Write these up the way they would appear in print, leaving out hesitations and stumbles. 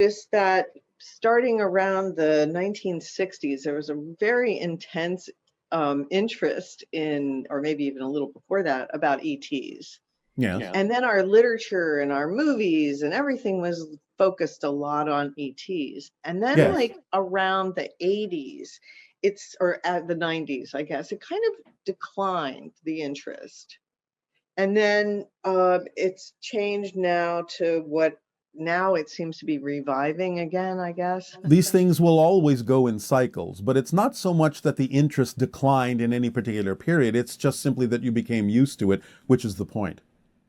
Just that starting around the 1960s, there was a very intense interest in, or maybe even a little before that, about ETs. Yeah. Yeah. And then our literature and our movies and everything was focused a lot on ETs. And then, Yes. like around the 80s, or at the 90s, I guess, it kind of declined the interest. And then it's changed now to what now it seems to be reviving again, I guess. These things will always go in cycles, but it's not so much that the interest declined in any particular period. It's just simply that you became used to it, which is the point.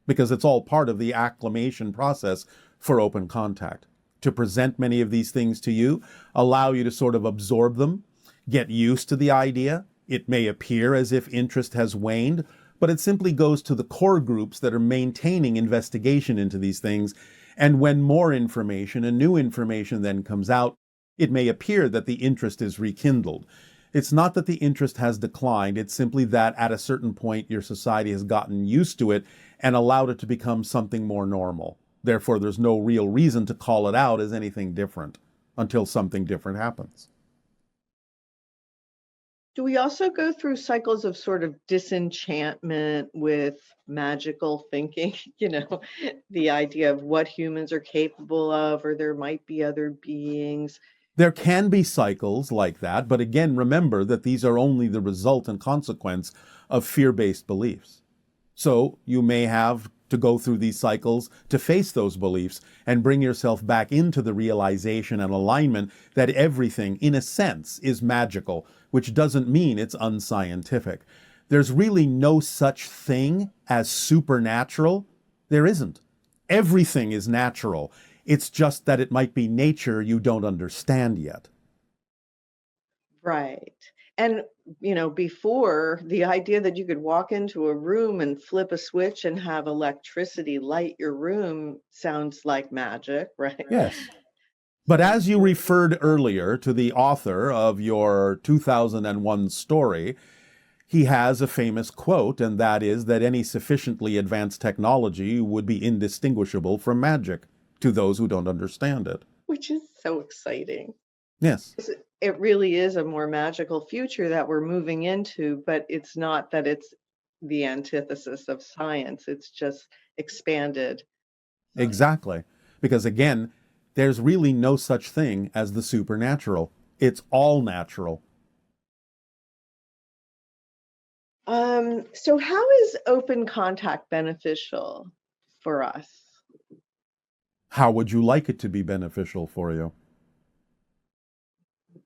Because it's all part of the acclimation process for open contact. To present many of these things to you, allow you to sort of absorb them, get used to the idea. It may appear as if interest has waned, but it simply goes to the core groups that are maintaining investigation into these things. And when more information and new information then comes out, it may appear that the interest is rekindled. It's not that the interest has declined. It's simply that at a certain point, your society has gotten used to it and allowed it to become something more normal. Therefore, there's no real reason to call it out as anything different until something different happens. Do we also go through cycles of sort of disenchantment with magical thinking? The idea of what humans are capable of, or there might be other beings. There can be cycles like that, but again, remember that these are only the result and consequence of fear-based beliefs. So you may have to go through these cycles to face those beliefs and bring yourself back into the realization and alignment that everything, in a sense, is magical, which doesn't mean it's unscientific. There's really no such thing as supernatural. There isn't. Everything is natural. It's just that it might be nature you don't understand yet. Right. And, before, the idea that you could walk into a room and flip a switch and have electricity light your room sounds like magic, right? Yes. But as you referred earlier to the author of your 2001 story, he has a famous quote, and that is that any sufficiently advanced technology would be indistinguishable from magic to those who don't understand it. Which is so exciting. Yes. It really is a more magical future that we're moving into, but it's not that it's the antithesis of science. It's just expanded. Exactly. Because again, there's really no such thing as the supernatural. It's all natural. So how is open contact beneficial for us? How would you like it to be beneficial for you?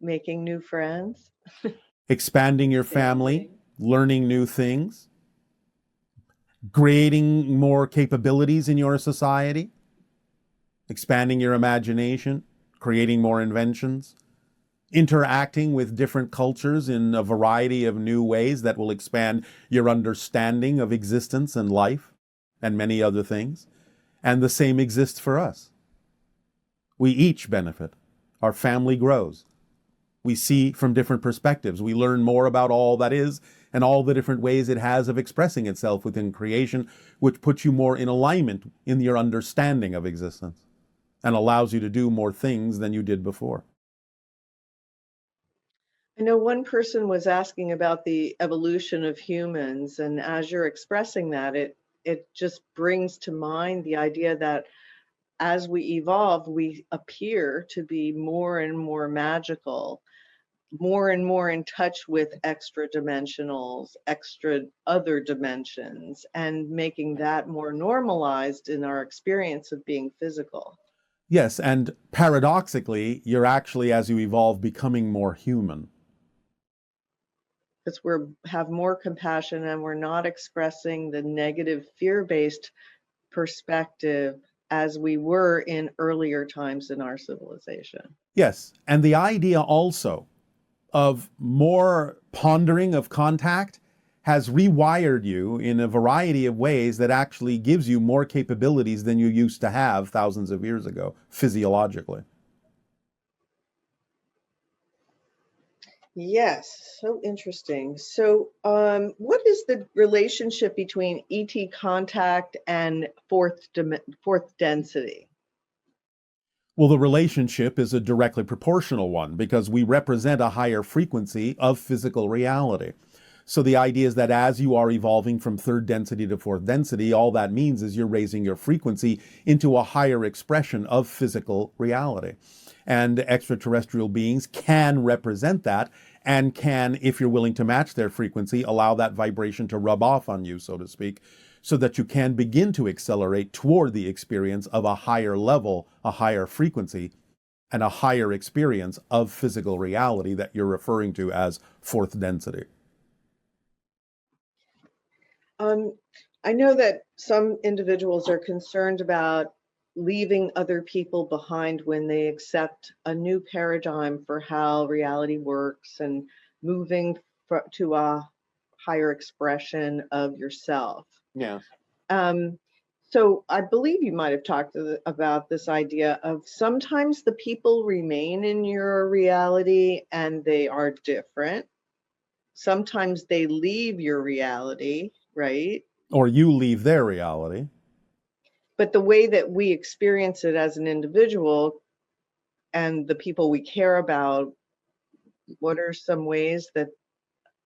Making new friends? Expanding your family, learning new things, creating more capabilities in your society, expanding your imagination, creating more inventions, interacting with different cultures in a variety of new ways that will expand your understanding of existence and life and many other things. And the same exists for us. We each benefit. Our family grows. We see from different perspectives. We learn more about all that is and all the different ways it has of expressing itself within creation, which puts you more in alignment in your understanding of existence and allows you to do more things than you did before. I know one person was asking about the evolution of humans, and as you're expressing that, it just brings to mind the idea that as we evolve, we appear to be more and more magical, more and more in touch with extra dimensionals, extra other dimensions, and making that more normalized in our experience of being physical. Yes, and paradoxically, you're actually, as you evolve, becoming more human. Because we have more compassion and we're not expressing the negative fear-based perspective as we were in earlier times in our civilization. Yes, and the idea also of more pondering of contact has rewired you in a variety of ways that actually gives you more capabilities than you used to have thousands of years ago, physiologically. Yes, so interesting. So, what is the relationship between ET contact and fourth density? Well, the relationship is a directly proportional one because we represent a higher frequency of physical reality. So the idea is that as you are evolving from third density to fourth density, all that means is you're raising your frequency into a higher expression of physical reality. And extraterrestrial beings can represent that and can, if you're willing to match their frequency, allow that vibration to rub off on you, so to speak, so that you can begin to accelerate toward the experience of a higher level, a higher frequency, and a higher experience of physical reality that you're referring to as fourth density. I know that some individuals are concerned about leaving other people behind when they accept a new paradigm for how reality works and moving to a higher expression of yourself. Yeah. Um, so I believe you might have talked about this idea of sometimes the people remain in your reality and they are different. Sometimes they leave your reality, right? Or you leave their reality. But the way that we experience it as an individual and the people we care about, what are some ways that,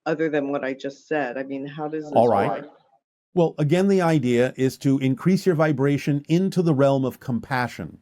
other than what I just said? I mean, how does All this right. work? Well, again, the idea is to increase your vibration into the realm of compassion.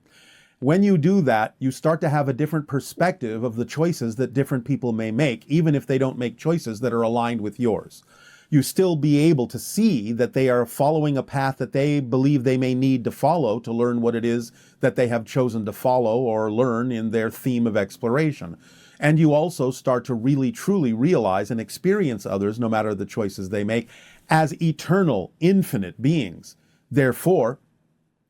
When you do that, you start to have a different perspective of the choices that different people may make, even if they don't make choices that are aligned with yours. You still be able to see that they are following a path that they believe they may need to follow to learn what it is that they have chosen to follow or learn in their theme of exploration. And you also start to really truly realize and experience others, no matter the choices they make, as eternal, infinite beings. Therefore,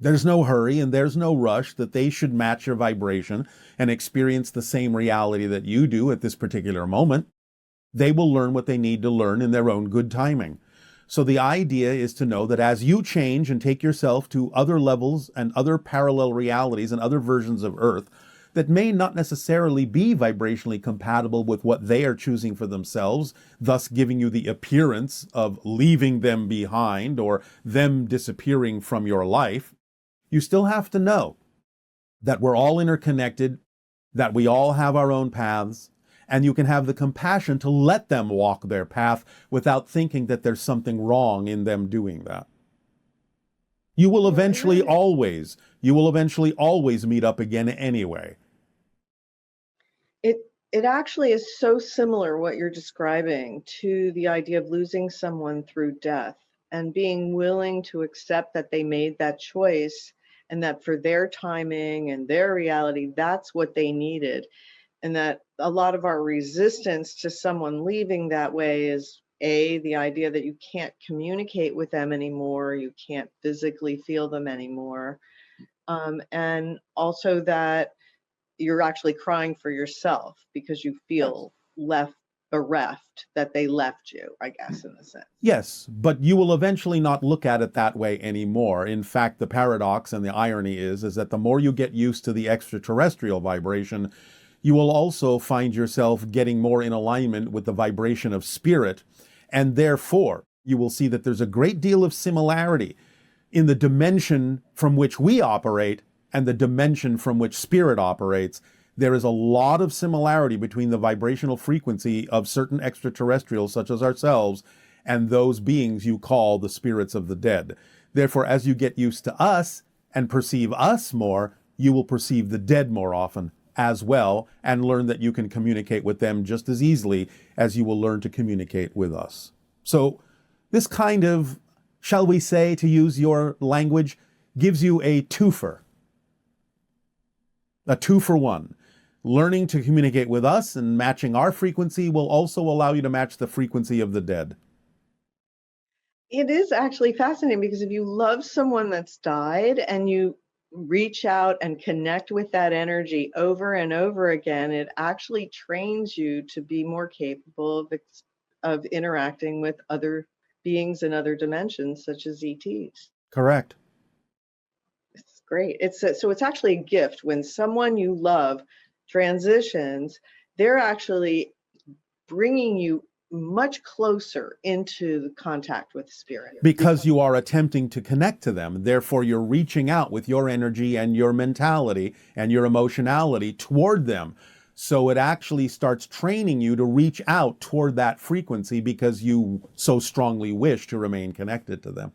there's no hurry and there's no rush that they should match your vibration and experience the same reality that you do at this particular moment. They will learn what they need to learn in their own good timing. So the idea is to know that as you change and take yourself to other levels and other parallel realities and other versions of Earth that may not necessarily be vibrationally compatible with what they are choosing for themselves, thus giving you the appearance of leaving them behind or them disappearing from your life, you still have to know that we're all interconnected, that we all have our own paths, and you can have the compassion to let them walk their path without thinking that there's something wrong in them doing that. You will eventually always meet up again anyway. It actually is so similar what you're describing to the idea of losing someone through death and being willing to accept that they made that choice and that for their timing and their reality, that's what they needed. And that a lot of our resistance to someone leaving that way is the idea that you can't communicate with them anymore, you can't physically feel them anymore, and also that you're actually crying for yourself because you feel left bereft that they left you, I guess, in a sense. Yes, but you will eventually not look at it that way anymore. In fact, the paradox and the irony is that the more you get used to the extraterrestrial vibration, you will also find yourself getting more in alignment with the vibration of spirit, and therefore you will see that there's a great deal of similarity in the dimension from which we operate and the dimension from which spirit operates. There is a lot of similarity between the vibrational frequency of certain extraterrestrials, such as ourselves, and those beings you call the spirits of the dead. Therefore, as you get used to us and perceive us more, you will perceive the dead more often as well, and learn that you can communicate with them just as easily as you will learn to communicate with us. So this kind of, shall we say, to use your language, gives you a twofer. A 2-for-1. Learning to communicate with us and matching our frequency will also allow you to match the frequency of the dead. It is actually fascinating because if you love someone that's died and you reach out and connect with that energy over and over again, it actually trains you to be more capable of interacting with other beings in other dimensions, such as ETs. Correct. It's great. So it's actually a gift when someone you love transitions. They're actually bringing you much closer into the contact with spirit. Because you are attempting to connect to them. Therefore, you're reaching out with your energy and your mentality and your emotionality toward them. So it actually starts training you to reach out toward that frequency because you so strongly wish to remain connected to them.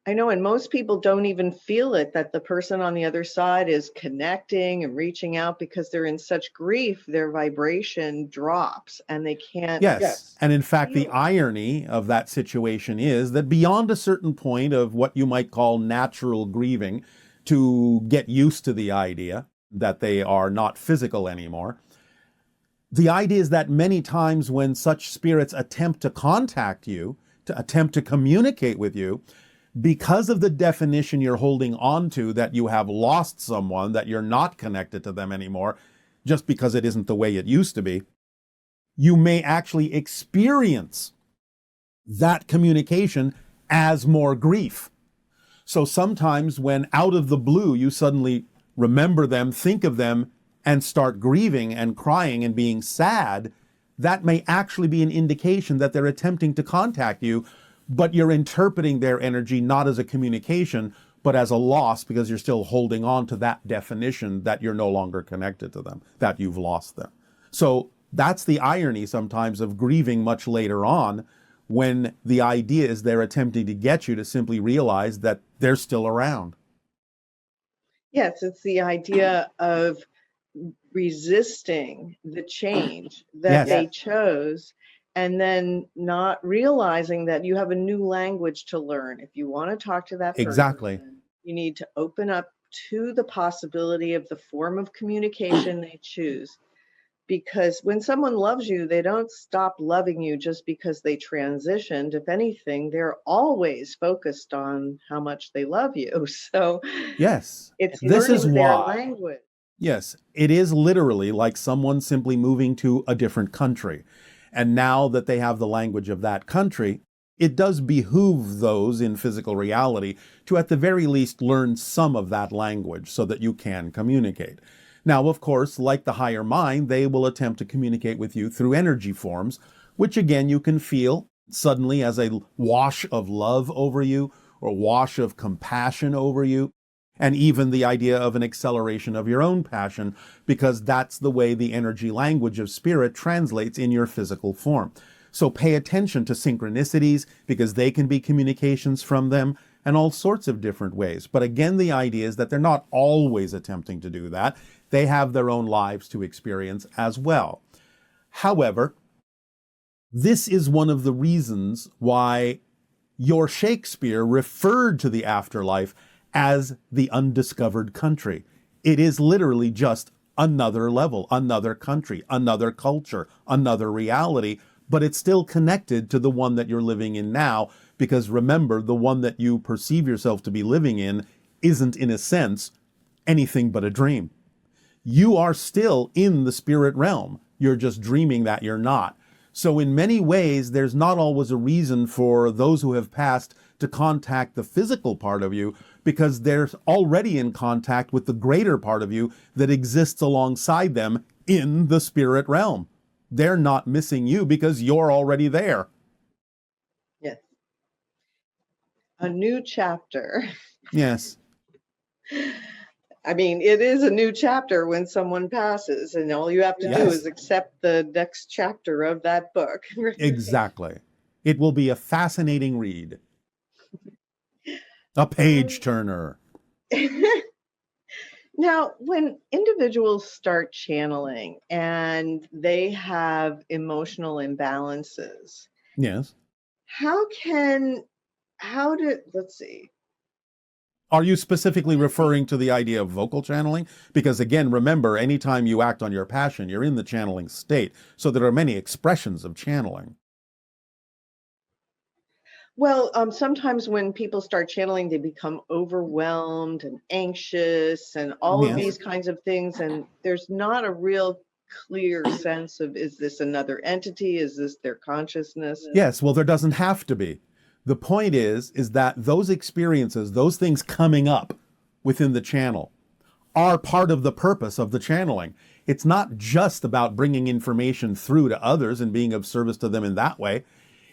I know, and most people don't even feel it, that the person on the other side is connecting and reaching out because they're in such grief, their vibration drops and they can't. Yes. And in fact, the irony of that situation is that beyond a certain point of what you might call natural grieving, to get used to the idea that they are not physical anymore, the idea is that many times when such spirits attempt to contact you, to attempt to communicate with you, because of the definition you're holding on to that you have lost someone, that you're not connected to them anymore, just because it isn't the way it used to be, you may actually experience that communication as more grief. So sometimes when out of the blue you suddenly remember them, think of them, and start grieving and crying and being sad, that may actually be an indication that they're attempting to contact you, but you're interpreting their energy not as a communication, but as a loss because you're still holding on to that definition that you're no longer connected to them, that you've lost them. So that's the irony sometimes of grieving much later on, when the idea is they're attempting to get you to simply realize that they're still around. Yes, it's the idea of resisting the change that they chose, and then not realizing that you have a new language to learn. If you want to talk to that person, you need to open up to the possibility of the form of communication they choose. Because when someone loves you, they don't stop loving you just because they transitioned. If anything, they're always focused on how much they love you. So yes, it's this is learning their why. language. Yes, it is literally like someone simply moving to a different country. And now that they have the language of that country, it does behoove those in physical reality to at the very least learn some of that language so that you can communicate. Now, of course, like the higher mind, they will attempt to communicate with you through energy forms, which again you can feel suddenly as a wash of love over you or wash of compassion over you. And even the idea of an acceleration of your own passion, because that's the way the energy language of spirit translates in your physical form. So pay attention to synchronicities, because they can be communications from them and all sorts of different ways. But again, the idea is that they're not always attempting to do that. They have their own lives to experience as well. However, this is one of the reasons why your Shakespeare referred to the afterlife as the undiscovered country. It is literally just another level, another country, another culture, another reality, but it's still connected to the one that you're living in now, because remember, the one that you perceive yourself to be living in isn't, in a sense, anything but a dream. You are still in the spirit realm. You're just dreaming that you're not. So in many ways, there's not always a reason for those who have passed to contact the physical part of you, because they're already in contact with the greater part of you that exists alongside them in the spirit realm. They're not missing you because you're already there. Yes. A new chapter. Yes. I mean, it is a new chapter when someone passes, and all you have to do is accept the next chapter of that book. Exactly. It will be a fascinating read. A page turner. Now, when individuals start channeling and they have emotional imbalances, yes, let's see. Are you specifically referring to the idea of vocal channeling? Because again, remember, anytime you act on your passion, you're in the channeling state. So there are many expressions of channeling. Well, sometimes when people start channeling, they become overwhelmed and anxious and all of these kinds of things. And there's not a real clear sense of, is this another entity? Is this their consciousness? Yes, well, there doesn't have to be. The point is that those experiences, those things coming up within the channel, are part of the purpose of the channeling. It's not just about bringing information through to others and being of service to them in that way.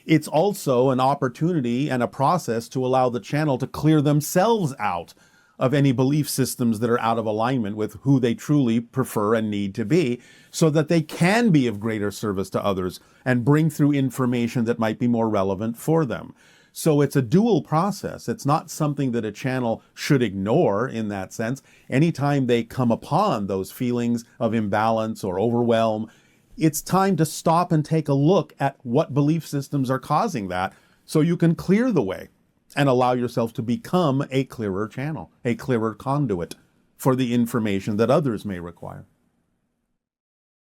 It's also an opportunity and a process to allow the channel to clear themselves out of any belief systems that are out of alignment with who they truly prefer and need to be, so that they can be of greater service to others and bring through information that might be more relevant for them. So it's a dual process. It's not something that a channel should ignore in that sense. Anytime they come upon those feelings of imbalance or overwhelm, it's time to stop and take a look at what belief systems are causing that, so you can clear the way and allow yourself to become a clearer channel, a clearer conduit for the information that others may require.